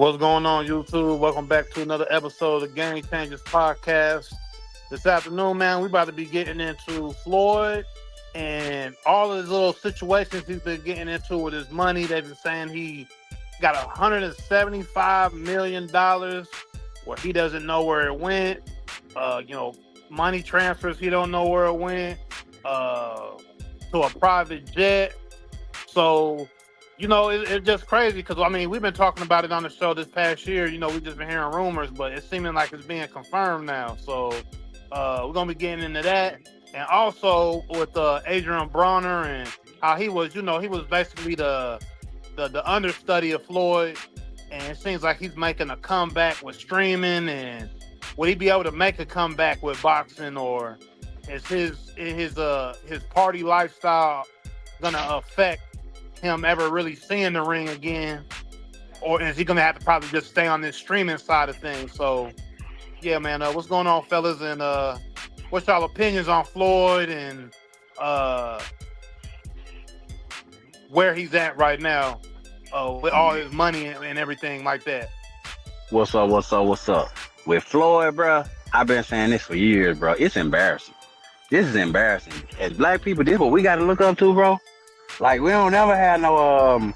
What's going on, YouTube? Welcome back to another episode of Game Changers Podcast. This afternoon, man, we about to be getting into Floyd and all of his little situations he's been getting into with his money. They've been saying he got $175 million where he doesn't know where it went. Money transfers, he don't know where it went to a private jet. So, it's just crazy because, we've been talking about it on the show this past year. We've just been hearing rumors, but it's seeming like it's being confirmed now. So we're going to be getting into that. And also with Adrian Bronner and how he was basically the understudy of Floyd. And it seems like he's making a comeback with streaming. And will he be able to make a comeback with boxing, or is his party lifestyle going to affect him ever really seeing the ring again, or is he gonna have to probably just stay on this streaming side of things? So yeah, man, what's going on, fellas, and what's y'all opinions on Floyd and where he's at right now with all his money and everything like that? What's up with Floyd, bro? I've been saying this for years, bro. It's embarrassing. This is embarrassing. As black people, this is what we got to look up to, bro. Like, we don't never have no,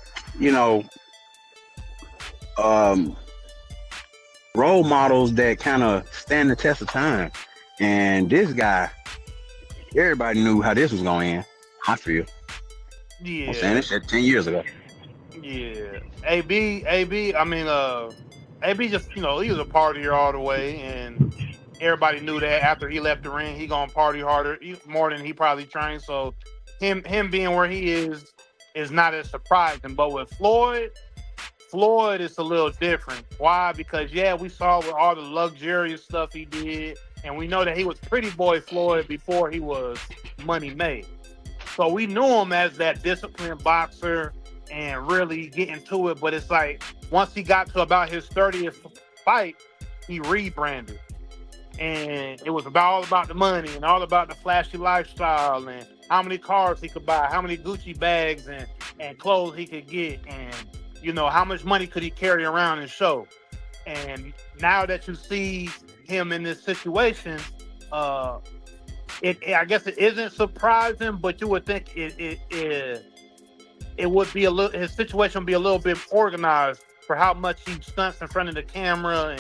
role models that kind of stand the test of time. And this guy, everybody knew how this was going to end, I feel. Yeah. I'm saying this shit 10 years ago. Yeah. AB just, he was a partier all the way, and everybody knew that after he left the ring, he gonna party harder, more than he probably trained. So him being where he is not as surprising. But with Floyd is a little different. Why? Because we saw with all the luxurious stuff he did, and we know that he was Pretty Boy Floyd before he was Money Made. So we knew him as that disciplined boxer and really getting to it. But it's like once he got to about his 30th fight, he rebranded. And it was all about the money and all about the flashy lifestyle and how many cars he could buy, how many Gucci bags and clothes he could get, and how much money could he carry around and show. And now that you see him in this situation, I guess it isn't surprising, but you would think it would be his situation would be a little bit organized for how much he stunts in front of the camera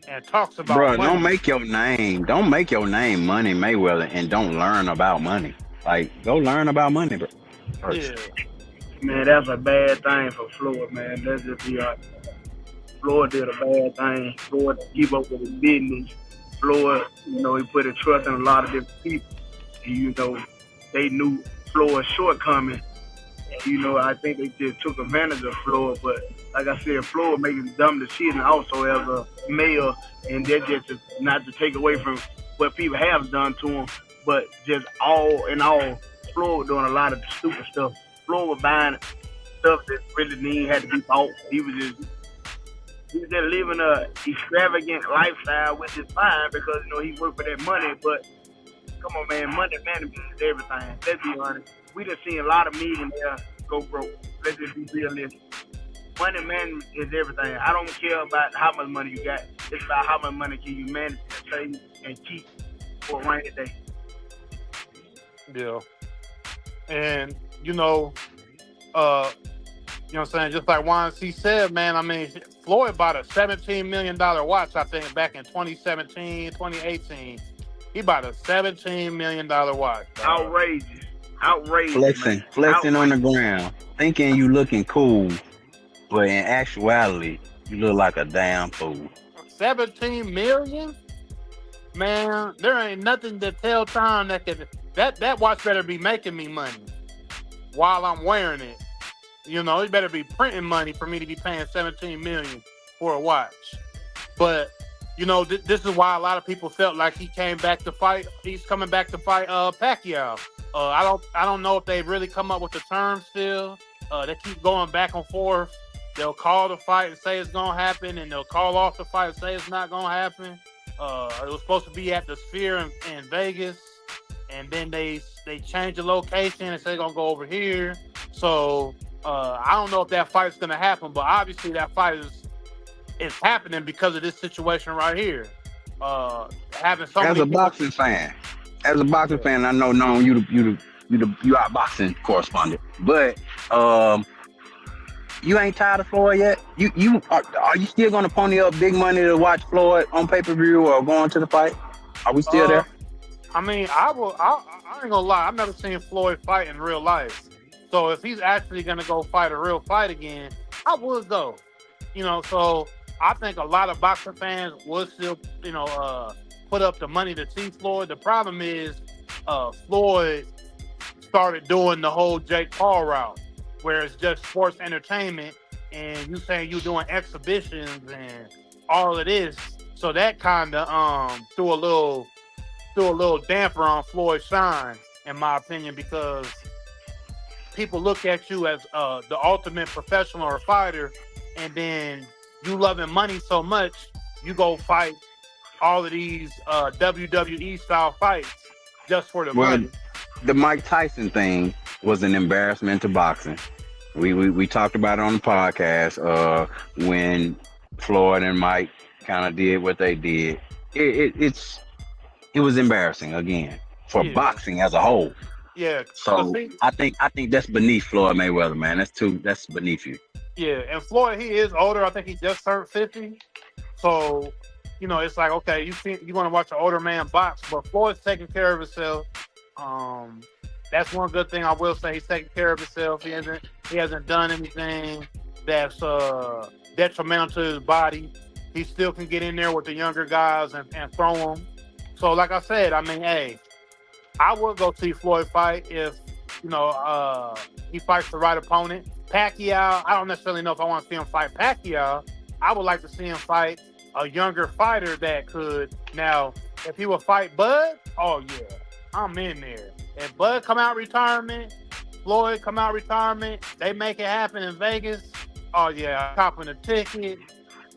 and talks about money. Bro, don't make your name Money Mayweather and don't learn about money. Like, go learn about money, bro. Yeah. Man, that's a bad thing for Floyd, man. Let's just be honest. Floyd did a bad thing. Floyd didn't keep up with his business. Floyd, he put his trust in a lot of different people. And, they knew Floyd's shortcomings. And, I think they just took advantage of Floyd. But like I said, Floyd making dumb decisions also as a male. And that's just not to take away from what people have done to him. But just all in all, Floyd was doing a lot of stupid stuff. Floyd was buying stuff that really had to be bought. He was just living a extravagant lifestyle, which is fine because he worked for that money. But come on, man, money management is everything. Let's be honest. We done seen a lot of millionaires go broke. Let's just be realistic. Money management is everything. I don't care about how much money you got. It's about how much money can you manage and save and keep for a rainy day. Yeah. And, what I'm saying? Just like Juan C. said, man, Floyd bought a $17 million watch, I think, back in 2017, 2018. He bought a $17 million watch. Bro. Outrageous. Flexing on the ground, thinking you looking cool, but in actuality, you look like a damn fool. 17 million? Man, there ain't nothing to tell time that watch better be making me money while I'm wearing it. It better be printing money for me to be paying 17 million for a watch. But this is why a lot of people felt like he came back to fight. He's coming back to fight Pacquiao. I don't know if they've really come up with the terms still. They keep going back and forth. They'll call the fight and say it's gonna happen, and they'll call off the fight and say it's not gonna happen. It was supposed to be at the Sphere in Vegas, and then they changed the location and say they're gonna go over here. So I don't know if that fight's gonna happen, but obviously that fight it's happening because of this situation right here. Having so As many a people. boxing fan, as a boxing Yeah. fan, I know knowing you are boxing correspondent, but you ain't tired of Floyd yet. You are you still gonna pony up big money to watch Floyd on pay-per-view or going to the fight? Are we still Uh, there? I mean, I ain't gonna lie. I've never seen Floyd fight in real life. So if he's actually gonna go fight a real fight again, I would go. So I think a lot of boxing fans would still, put up the money to see Floyd. The problem is, Floyd started doing the whole Jake Paul route, where it's just sports entertainment, and you saying you doing exhibitions and all of this. So that kind of threw a little damper on Floyd's shine, in my opinion, because people look at you as the ultimate professional or fighter, and then you loving money so much, you go fight all of these WWE style fights just for the Well, money. the Mike Tyson thing was an embarrassment to boxing. We talked about it on the podcast when Floyd and Mike kind of did what they did. It was embarrassing again for Yeah, boxing as a whole. yeah. Cause So see, I think that's beneath Floyd Mayweather, man. That's beneath you. yeah, and Floyd, he is older. I think he just turned 50. So, it's like, okay, you want to watch an older man box, but Floyd's taking care of himself. Um, that's one good thing I will say. He's taking care of himself. He hasn't done anything that's detrimental to his body. He still can get in there with the younger guys and throw them. So, like I said, I mean, hey, I would go see Floyd fight if he fights the right opponent. Pacquiao, I don't necessarily know if I want to see him fight Pacquiao. I would like to see him fight a younger fighter that could. Now, if he would fight Bud, oh yeah, I'm in there. If Bud come out retirement, Floyd come out retirement, they make it happen in Vegas. Oh yeah, I'm copping a ticket.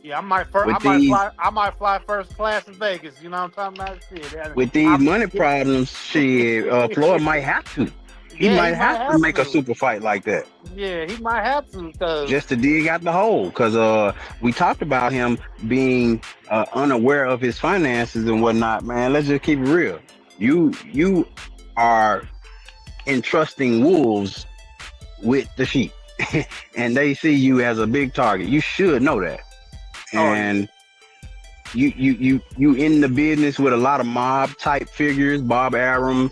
Yeah, I might With these fly first class in Vegas. You know what I'm talking about? Shit. with these money problems, shit, Floyd might have to. He Yeah, he might might have to have make a to. super fight like that Yeah, he might have to because just to dig out the hole. Because we talked about him being unaware of his finances and whatnot. Man, let's just keep it real. You are entrusting wolves with the sheep, and they see you as a big target. You should know that. And you in the business with a lot of mob type figures. Bob Arum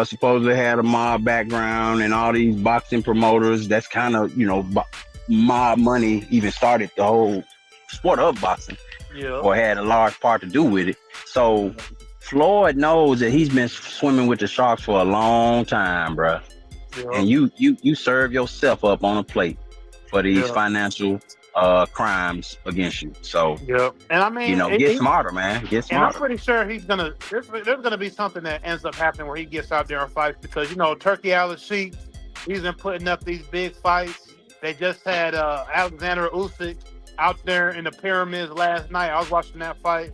supposedly had a mob background, and all these boxing promoters. That's kind of mob money even started the whole sport of boxing, yeah, or had a large part to do with it. So Floyd knows that he's been swimming with the sharks for a long time, bruh. yeah, And you serve yourself up on a plate for these yeah, financial crimes against you. So yeah. And I mean, get smarter, man. Get and I'm smarter. pretty sure he's gonna. There's gonna be something that ends up happening where he gets out there and fights because Turkey Alice Sheik, he's been putting up these big fights. They just had Alexander Usyk out there in the pyramids last night. I was watching that fight.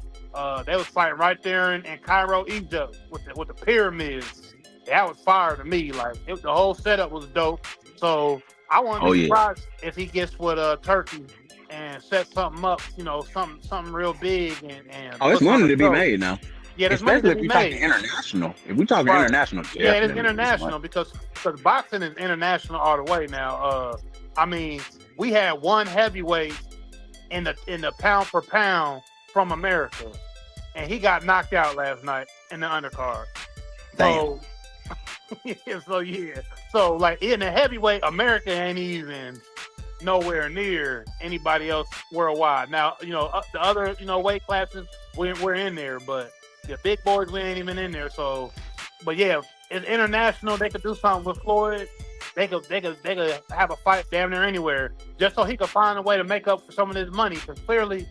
They was fighting right there in Cairo, Egypt, with the pyramids. That was fire to me. Like the whole setup was dope. So I wouldn't be surprised if he gets with Turkey and set something up. Something real big and. Oh, it's money to be made now. Yeah, there's money Especially to if be we're made. talking international. If we're talking Right. international, Yeah, it's definitely international because boxing is international all the way now. I mean, we had one heavyweight in the pound for pound from America, and he got knocked out last night in the undercard. So, so like in the heavyweight, America ain't even nowhere near anybody else worldwide. Now, the other weight classes we're in there, but the big boys we ain't even in there. So, but yeah, it's international. They could do something with Floyd. They could have a fight damn near anywhere, just so he could find a way to make up for some of this money. Because clearly,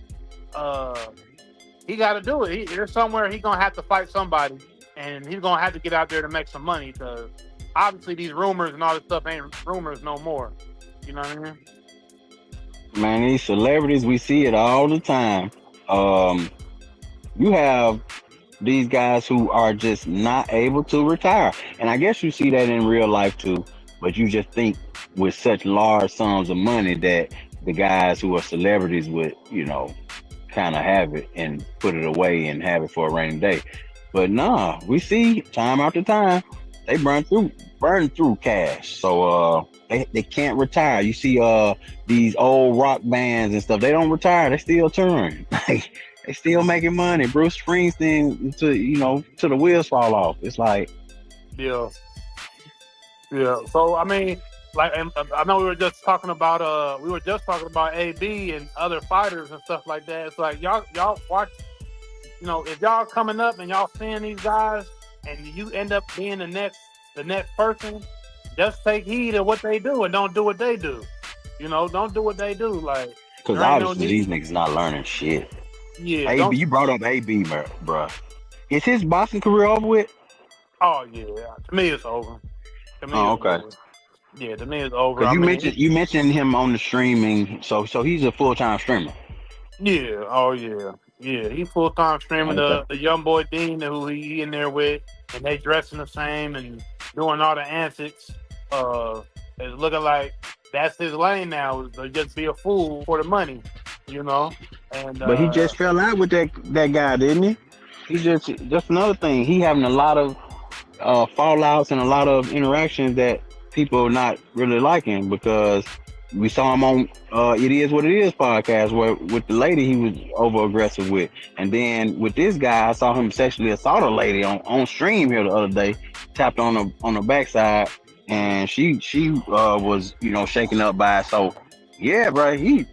he got to do it. There's somewhere he's gonna have to fight somebody, and he's gonna have to get out there to make some money. Because obviously, these rumors and all this stuff ain't rumors no more. You know what I mean? Man, these celebrities, we see it all the time. You have these guys who are just not able to retire. And I guess you see that in real life too. But you just think with such large sums of money that the guys who are celebrities would, kind of have it and put it away and have it for a rainy day. But nah, we see time after time they burn through cash. So they can't retire. You see these old rock bands and stuff, they don't retire, they still touring. Like they still making money. Bruce Springsteen to the wheels fall off. It's like Yeah. So I mean, like, and I know we were just talking about AB and other fighters and stuff like that. It's like y'all watch, if y'all coming up and y'all seeing these guys and you end up being the next person, just take heed of what they do and don't do what they do. Don't do what they do. Like, because obviously these niggas not learning shit. Yeah. AB, you brought up AB, bro. Is his boxing career over with? Oh yeah, to me it's over. Okay. Over. Yeah, to me it's over. Because you mentioned him on the streaming, so he's a full-time streamer. Yeah. Oh yeah. Yeah, he's full-time streaming. The young boy Dean who he in there with, and they dressing the same and doing all the antics. It's looking like that's his lane now, is to just be a fool for the money, And but he just fell out with that guy, didn't he? He's just another thing. He having a lot of fallouts and a lot of interactions that people are not really liking, because we saw him on It Is What It Is podcast where with the lady he was over aggressive with, and then with this guy I saw him sexually assault a lady on stream here the other day, tapped on the backside, and she was shaken up by it. So yeah, bro, I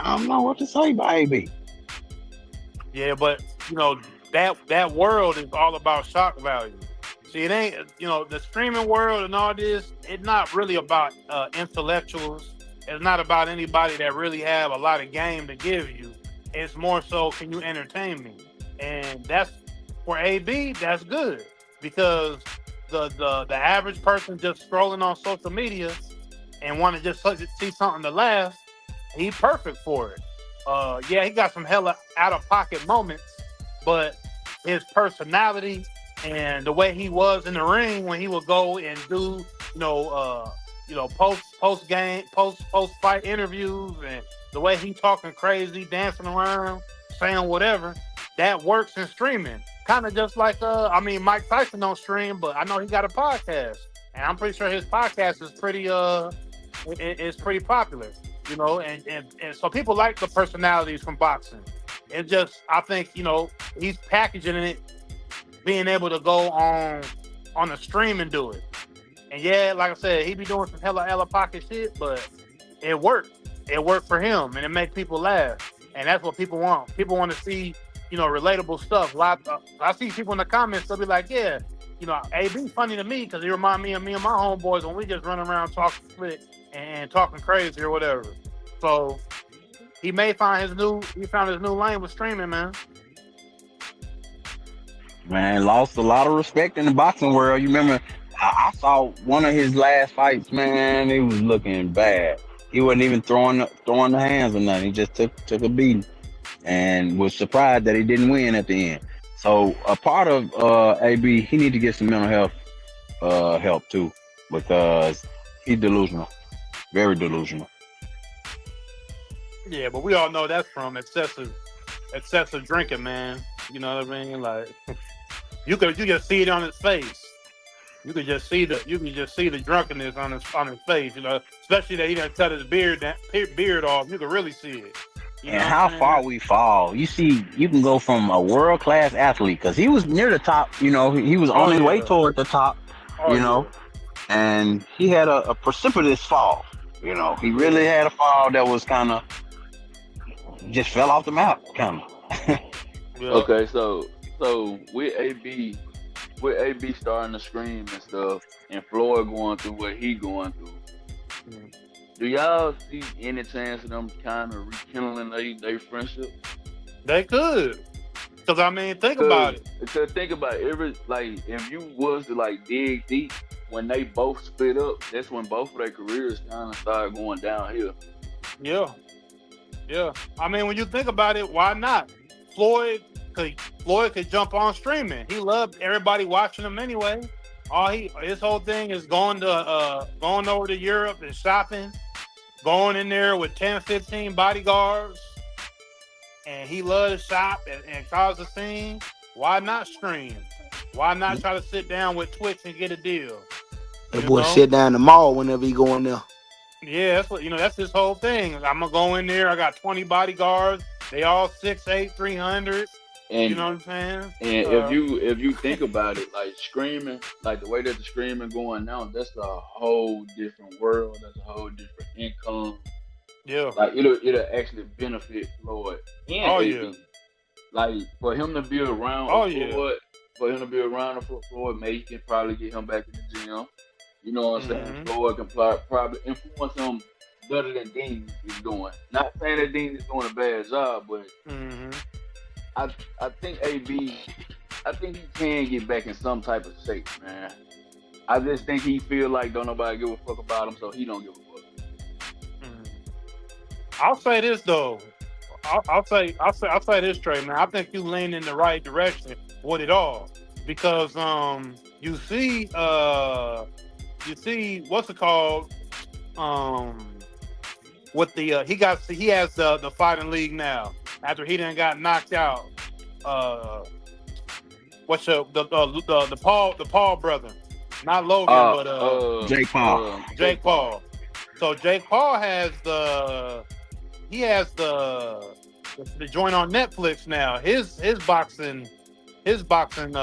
don't know what to say about AB. Yeah, but that world is all about shock value. See, it ain't, the streaming world and all this, it's not really about intellectuals. It's not about anybody that really have a lot of game to give you. It's more so, can you entertain me? And that's, for AB, that's good. Because the average person just scrolling on social media and want to just see something to laugh, he perfect for it. Yeah, he got some hella out-of-pocket moments, but his personality and the way he was in the ring when he would go and do, post fight interviews, and the way he talking crazy, dancing around, saying whatever, that works in streaming. Kind of just like Mike Tyson don't stream, but I know he got a podcast, and I'm pretty sure his podcast is pretty it's pretty popular, and so people like the personalities from boxing. It just, I think, he's packaging it, being able to go on the stream and do it. And yeah, like I said, he be doing some hella pocket shit, but it worked. It worked for him, and it makes people laugh. And that's what people want. People want to see, relatable stuff. I see people in the comments, they'll be like, yeah, AB funny to me because he remind me of me and my homeboys when we just run around talking shit and talking crazy or whatever. So he found his new lane with streaming, man. Man, lost a lot of respect in the boxing world. You remember, I saw one of his last fights, man. He was looking bad. He wasn't even throwing the hands or nothing. He just took a beating and was surprised that he didn't win at the end. So a part of AB, he need to get some mental health help too, because he's delusional, very delusional. Yeah, but we all know that's from excessive drinking, man. You know what I mean? Like, you just see it on his face. You could just see the drunkenness on his face. Especially that he done cut his beard off. You could really see it. And how far we fall. You see, you can go from a world class athlete, because he was near the top. He was on his way toward the top. And he had a precipitous fall. He really had a fall that was kind of just fell off the map, kind of. Yeah. Okay, so with AB starting to scream and stuff, and Floyd going through what he going through, do y'all see any chance of them kind of rekindling their friendship? They could, because think about it. Because think about it, if you was to dig deep, when they both split up, that's when both of their careers kind of started going downhill. Yeah. When you think about it, why not? Floyd could jump on streaming. He loved everybody watching him anyway. His whole thing is going over to Europe and shopping. going in there with 10, 15 bodyguards, and he loves to shop and cause a scene, why not stream? Why not try to sit down with Twitch and get a deal? That boy sit down the mall whenever he go in there. Yeah, that's what that's his whole thing. I'm gonna go in there. I got 20 bodyguards. They all 6'8", 300. And you know what I'm saying? And if you think about it, like screaming, like the way that the screaming going now, that's a whole different world. That's a whole different income. Yeah. Like it'll actually benefit Floyd. And AB. Like for him to be around Floyd, for him to be around Floyd, maybe he can probably get him back in the gym. You know what I'm saying? Floyd can probably influence him better than Dean is doing. Not saying that Dean is doing a bad job, but I think AB, I think he can get back in some type of shape, man. I just think he feel like don't nobody give a fuck about him, so he don't give a fuck. I'll say this though. I'll say this, Trey, man. I think you lean in the right direction with it all because you see what's it called with the he has the fighting league now after he done got knocked out. What's the Paul brother, not Logan, but Jake Paul. Jake Paul. So Jake Paul has the joint on Netflix now. His boxing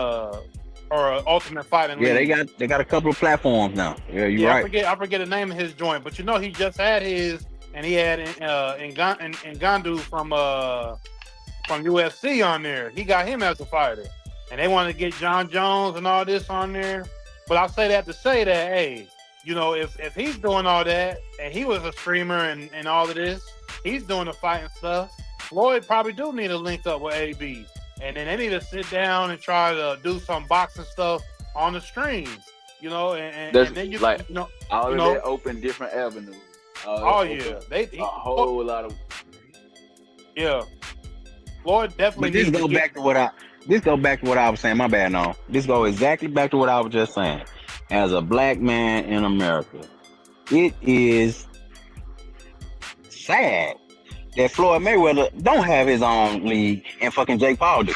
or Ultimate Fighting League. Yeah, they got a couple of platforms now. Yeah, you're right. I forget the name of his joint, but he just had his, and he had Ngannou from UFC on there. He got him as a fighter, and they wanted to get John Jones and all this on there. But I'll say that to say that, hey, if he's doing all that, and he was a streamer and all of this, he's doing the fighting stuff. Floyd probably do need to link up with AB. And then they need to sit down and try to do some boxing stuff on the streams, and then you like, all of that open different avenues. They a whole lot of. Yeah, Floyd definitely. But this go back to what I was saying. My bad, no. This go exactly back to what I was just saying. As a black man in America, it is sad that Floyd Mayweather don't have his own league and fucking Jake Paul do.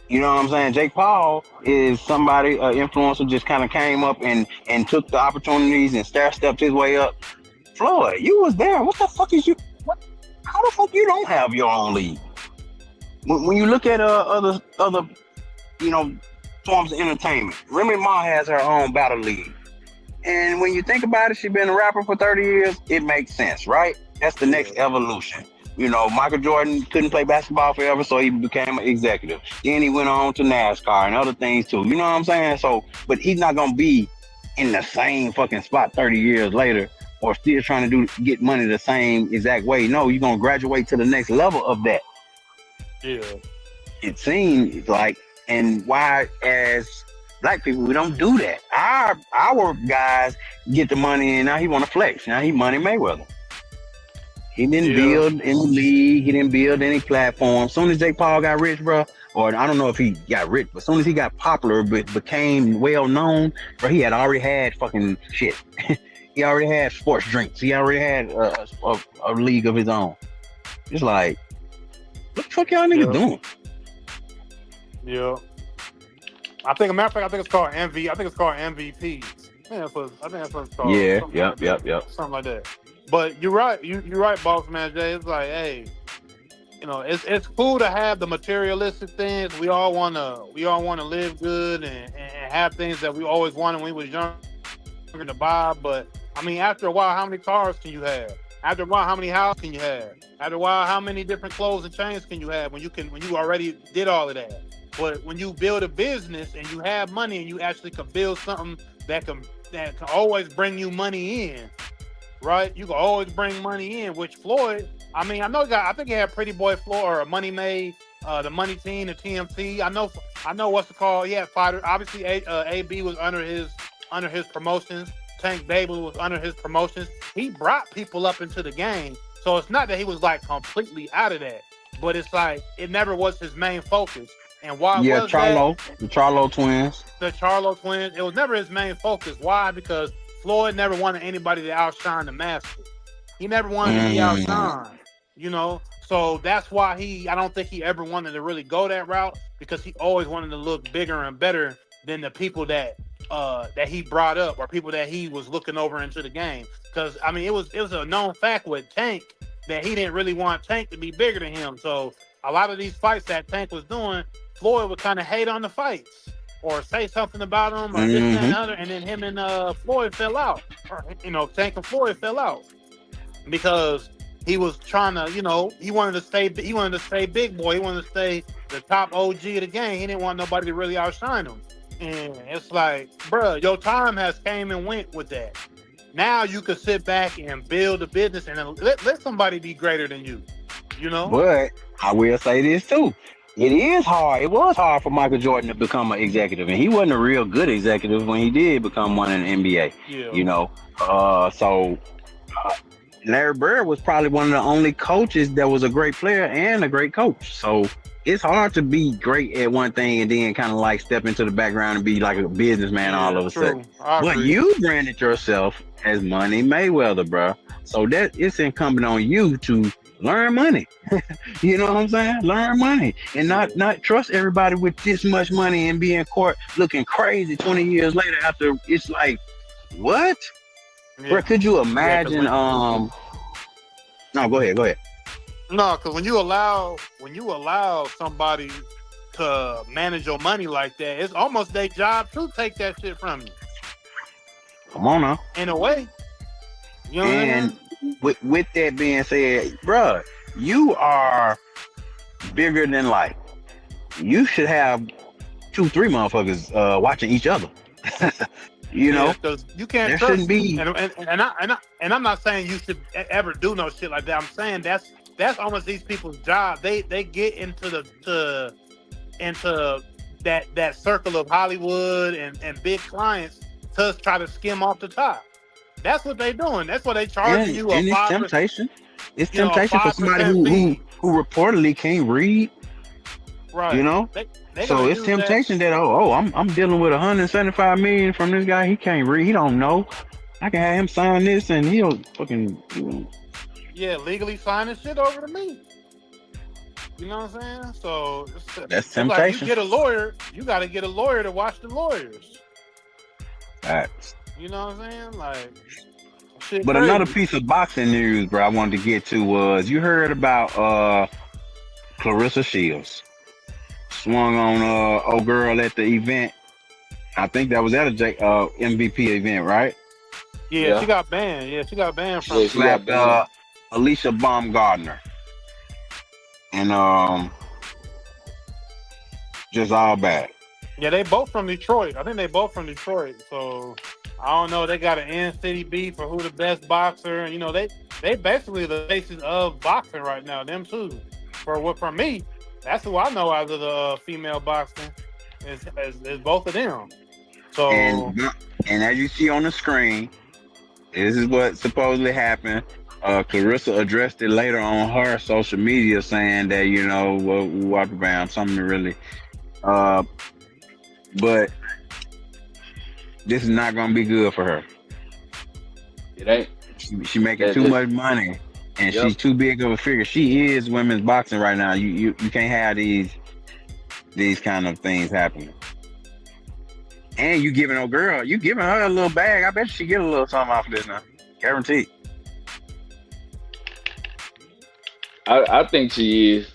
You know what I'm saying? Jake Paul is somebody, an influencer, just kind of came up and took the opportunities and stepped his way up. Floyd, you was there. What the fuck is you? What? How the fuck you don't have your own league? When you look at other forms of entertainment, Remy Ma has her own battle league. And when you think about it, she's been a rapper for 30 years. It makes sense, right? That's the next evolution. Michael Jordan couldn't play basketball forever, so he became an executive. Then he went on to NASCAR and other things too. You know what I'm saying? So, but he's not gonna be in the same fucking spot 30 years later, or still trying to get money the same exact way. No, you're gonna graduate to the next level of that. Yeah. It seems like, and why as black people we don't do that. Our guys get the money and now he want to flex. Now he Money Mayweather. He didn't build any league. He didn't build any platform. As soon as Jake Paul got rich, bro, or I don't know if he got rich, but as soon as he got popular, but became well known, bro, he had already had fucking shit. He already had sports drinks. He already had a league of his own. It's like, what the fuck y'all niggas doing? Yeah. I think, a matter of fact, I think it's called MV. I think it's called MVP. I think that's what it's called. Yeah. Yep. Something like that. But you're right. You're right, Boss Man Jay. It's like, hey, it's cool to have the materialistic things. We all wanna live good and have things that we always wanted when we was younger to buy. But I mean, after a while, how many cars can you have? After a while, how many houses can you have? After a while, how many different clothes and chains can you have when you already did all of that? But when you build a business and you have money and you actually can build something that can always bring you money in, right? You can always bring money in, which Floyd, I mean, I think he had Pretty Boy Floyd or Money Made, the Money Team, the TMT. I know what's it called. He had fighters. Obviously, AB was under his promotions. Tank Babel was under his promotions. He brought people up into the game. So it's not that he was like completely out of that, but it's like it never was his main focus. And why was the Charlo twins. The Charlo twins. It was never his main focus. Why? Because Floyd never wanted anybody to outshine the master. He never wanted to be outshined, you know. So that's why I don't think he ever wanted to really go that route, because he always wanted to look bigger and better than the people that he brought up, or people that he was looking over into the game. Because I mean, it was a known fact with Tank that he didn't really want Tank to be bigger than him. So a lot of these fights that Tank was doing, Floyd would kind of hate on the fights or say something about him or this and that and other, and then him and Floyd fell out. Or, you know, Tank and Floyd fell out because he was trying to, you know, he wanted to stay big boy. He wanted to stay the top OG of the game. He didn't want nobody to really outshine him. And it's like, bruh, your time has came and went with that. Now you could sit back and build a business and let somebody be greater than you, you know? But I will say this too. It is hard. It was hard for Michael Jordan to become an executive, and he wasn't a real good executive when he did become one in the NBA. Yeah. You know, Larry Bird was probably one of the only coaches that was a great player and a great coach. So it's hard to be great at one thing and then kind of like step into the background and be like a businessman all of a sudden. But you branded yourself as Money Mayweather, bro. So that it's incumbent on you to learn money. You know what I'm saying? Learn money and not trust everybody with this much money and be in court looking crazy 20 years later after. It's like, what? Yeah. Bro, could you imagine? No, go ahead. No, because when you allow somebody to manage your money like that, it's almost their job to take that shit from you. Come on now. In a way. You know and what I mean? with that being said, bruh, you are bigger than life. You should have 2-3 motherfuckers watching each other. You know, because you can't. There trust, shouldn't be. And I'm not saying you should ever do no shit like that. I'm saying that's almost these people's job. They get into that circle of Hollywood and big clients to try to skim off the top. That's what they're doing. That's what they charging you. And it's temptation. It's temptation for somebody who reportedly can't read. Right. You know. So it's temptation that I'm dealing with 175 million from this guy. He can't read. He don't know. I can have him sign this and he'll fucking. Yeah, legally sign this shit over to me. You know what I'm saying? So that's temptation. Like you get a lawyer, you got to get a lawyer to watch the lawyers. Facts. You know what I'm saying? Like, shit but crazy. Another piece of boxing news, bro, I wanted to get to was you heard about Clarissa Shields swung on old girl at the event. I think that was at a MVP event, right? Yeah, she got banned. Yeah, she got banned from slapped Alicia Baumgardner. And just all bad. Yeah, they both from Detroit. I think they both from Detroit. So I don't know. They got an in-city beef for who the best boxer. You know, they basically the faces of boxing right now. Them too. For me, that's who I know out of the female boxing is both of them. So and as you see on the screen, this is what supposedly happened. Clarissa addressed it later on her social media, saying that walk around something really. But this is not gonna be good for her. It ain't. She making too much money, and she's too big of a figure. She is women's boxing right now. You can't have these kind of things happening. And you giving her a little bag. I bet she get a little something off of this now, guaranteed. I think she is.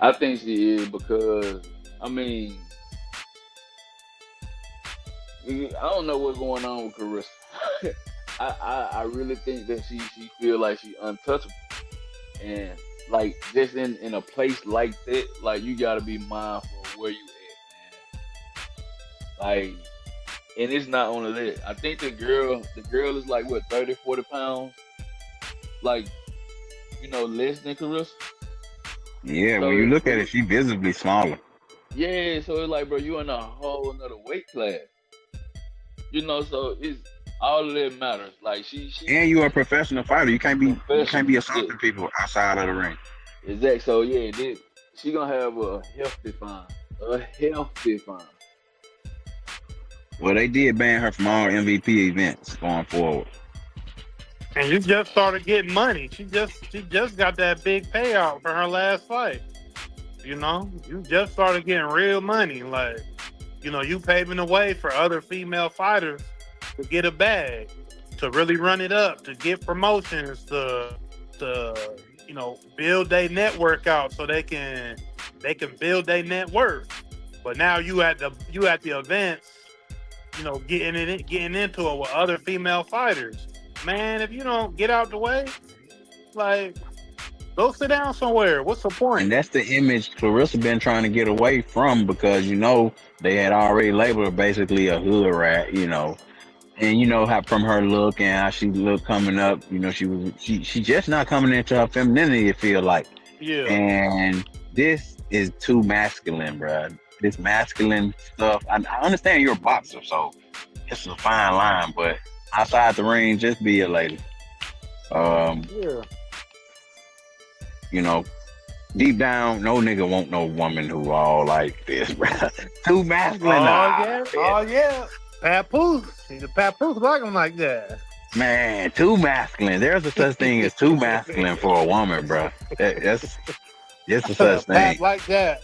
I think she is because I mean. I don't know what's going on with Clarissa. I really think that she feel like she untouchable, and like just in a place like that, like you gotta be mindful of where you at, man. Like, and it's not only that. I think the girl is like what 30-40 pounds, like less than Clarissa. Yeah, so when you look at it, she visibly smaller. Yeah, so it's like, bro, you in a whole another weight class. So it's all of that matters. Like she and you are a professional fighter. You can't be assaulting people outside of the ring. Exactly. So yeah, she gonna have a healthy fine. Well, they did ban her from all MVP events going forward. And you just started getting money. She just got that big payout for her last fight. You know, you just started getting real money. Like, you know, you paving the way for other female fighters to get a bag, to really run it up, to get promotions, to build their network out so they can build their net worth. But now you at the events, getting into it with other female fighters. Man, if you don't get out the way, like, go sit down somewhere. What's the And point? that's the image Clarissa been trying to get away from, because they had already labeled her basically a hood rat, and how from her look and how she looked coming up, she just not coming into her femininity, it feel like. Yeah. And this is too masculine, bruh. This masculine stuff. I understand you're a boxer, so it's a fine line, but outside the ring, just be a lady. Yeah. Deep down, no nigga want no woman who all like this, bruh. Too masculine. Oh yeah. Papoose. The Papoose like him like that. Man, too masculine. There's a such thing as too masculine for a woman, bruh. That's a such thing. Like that.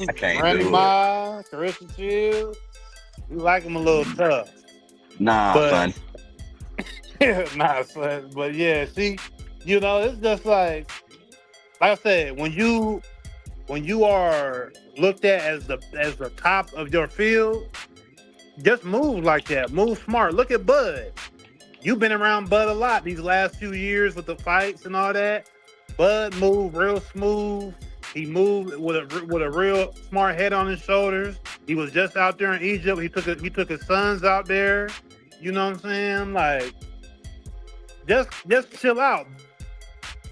I can't Randy do Ma, Carissa Shields. You like him a little tough. Son. Nah, son. But yeah, see, it's just like I said, when you are looked at as the top of your field, just move like that. Move smart. Look at Bud. You've been around Bud a lot these last few years with the fights and all that. Bud moved real smooth. He moved with a real smart head on his shoulders. He was just out there in Egypt. He took his sons out there. You know what I'm saying? Like, just chill out.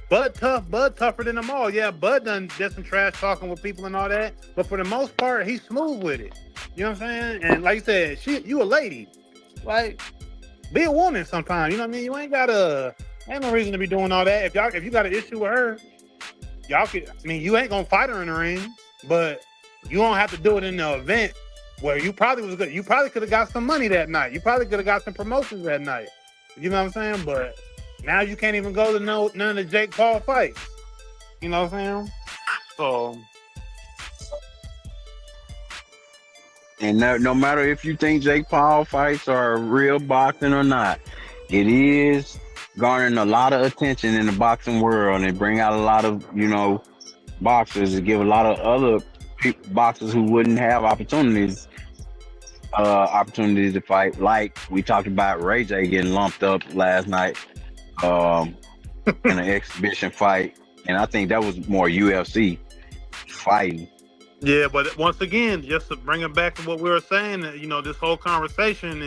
Bud tougher than them all. Yeah, Bud done some trash talking with people and all that. But for the most part, he's smooth with it. You know what I'm saying? And like you said, you a lady. Like, be a woman sometime. You know what I mean? You ain't no reason to be doing all that. If you got an issue with her, y'all could. I mean, you ain't gonna fight her in the ring, but you don't have to do it in the event where you probably was good. You probably could have got some money that night. You probably could have got some promotions that night. You know what I'm saying? But now you can't even go to none of the Jake Paul fights. You know what I'm saying? So. And no matter if you think Jake Paul fights are real boxing or not, it is garnering a lot of attention in the boxing world and bring out a lot of, boxers, and give a lot of other boxers who wouldn't have opportunities to fight. Like we talked about Ray J getting lumped up last night in an exhibition fight. And I think that was more UFC fighting. Yeah, but once again, just to bring it back to what we were saying, this whole conversation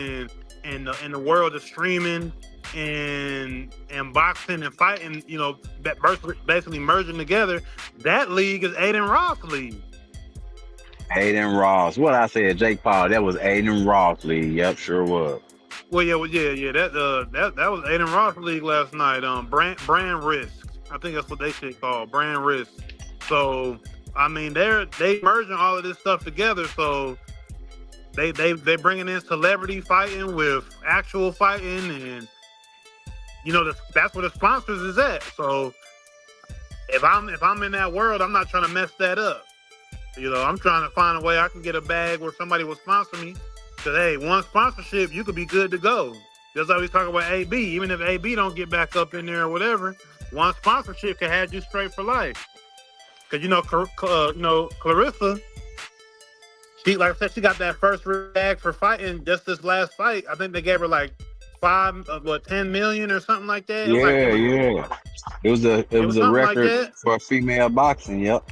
and the world of streaming and boxing and fighting, basically merging together, that league is Aiden Ross league. Aiden Ross. What I said, Jake Paul, that was Aiden Ross league. Yep, sure was. Well, yeah. That was Aiden Ross league last night. Brand Risk. I think that's what they should call Brand Risk. So. I mean, they merging all of this stuff together, so they bringing in celebrity fighting with actual fighting, and that's where the sponsors is at. So if I'm in that world, I'm not trying to mess that up. I'm trying to find a way I can get a bag where somebody will sponsor me. Because hey, one sponsorship, you could be good to go. Just like we talk about AB, even if AB don't get back up in there or whatever, one sponsorship can have you straight for life. Because, Clarissa, like I said, she got that first bag for fighting just this last fight. I think they gave her like 10 million or something like that. Yeah. It was a record like for female boxing. Yep.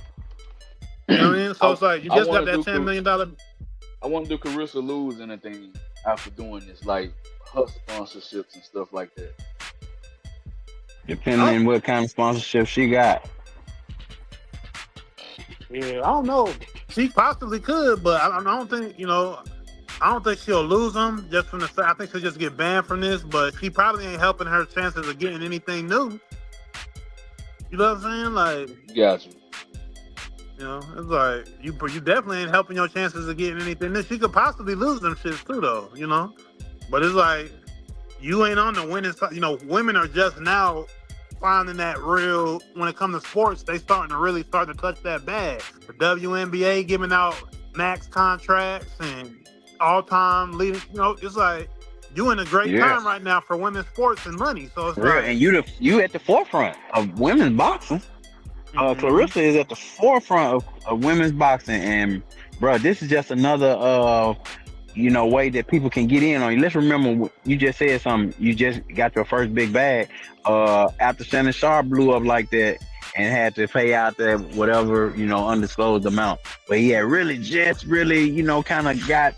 You know what I mean? So it's like, you just got that $10 million. I want to do Carissa lose anything after doing this, like her sponsorships and stuff like that. Depending on what kind of sponsorship she got. Yeah, I don't know. She possibly could, but I don't think, I don't think she'll lose them just from the fact. I think she'll just get banned from this, but she probably ain't helping her chances of getting anything new. You know what I'm saying? Like, gotcha. It's like you definitely ain't helping your chances of getting anything new. She could possibly lose them shits too, though. But it's like you ain't on the winning side. You know, women are just now finding that real, when it comes to sports, they starting to touch that bag. The WNBA giving out max contracts and all-time leading, you know, it's like you in a great time right now for women's sports and money. So it's real, like, and you at the forefront of women's boxing. Clarissa is at the forefront of women's boxing, and bro, this is just another you know, way that people can get in on you. Let's remember, you just said something. You just got your first big bag after Shannon Sharp blew up like that and had to pay out that whatever, you know, undisclosed amount. But he had really, you know, kind of got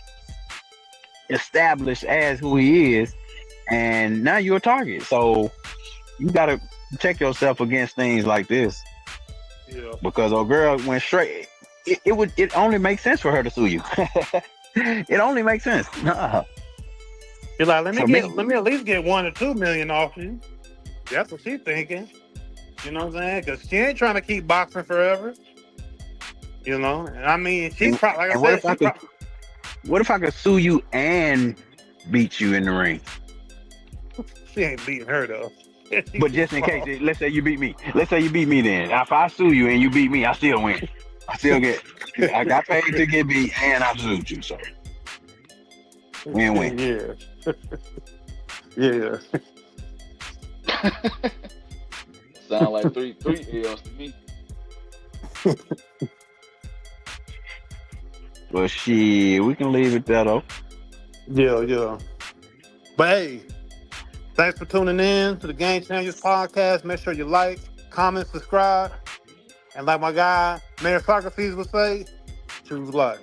established as who he is, and now you're a target. So you got to protect yourself against things like this. Yeah. Because old girl went straight. It only makes sense for her to sue you. It only makes sense. You're like, let me at least get 1 or 2 million off you. That's what she's thinking. You know what I'm saying? Because she ain't trying to keep boxing forever. You know, and I mean, she's probably, like I said, what if I could sue you and beat you in the ring? She ain't beating her though. But just in case, let's say you beat me. Let's say you beat me then. If I sue you and you beat me, I still win. I got paid to get beat and I sued you, so win-win. Yeah. Yeah. Sound like three L's to me. Well, shit, we can leave it there though. Yeah. But hey, thanks for tuning in to the Game Changers podcast. Make sure you like, comment, subscribe. And like my guy, Mayor Socrates would say, choose life.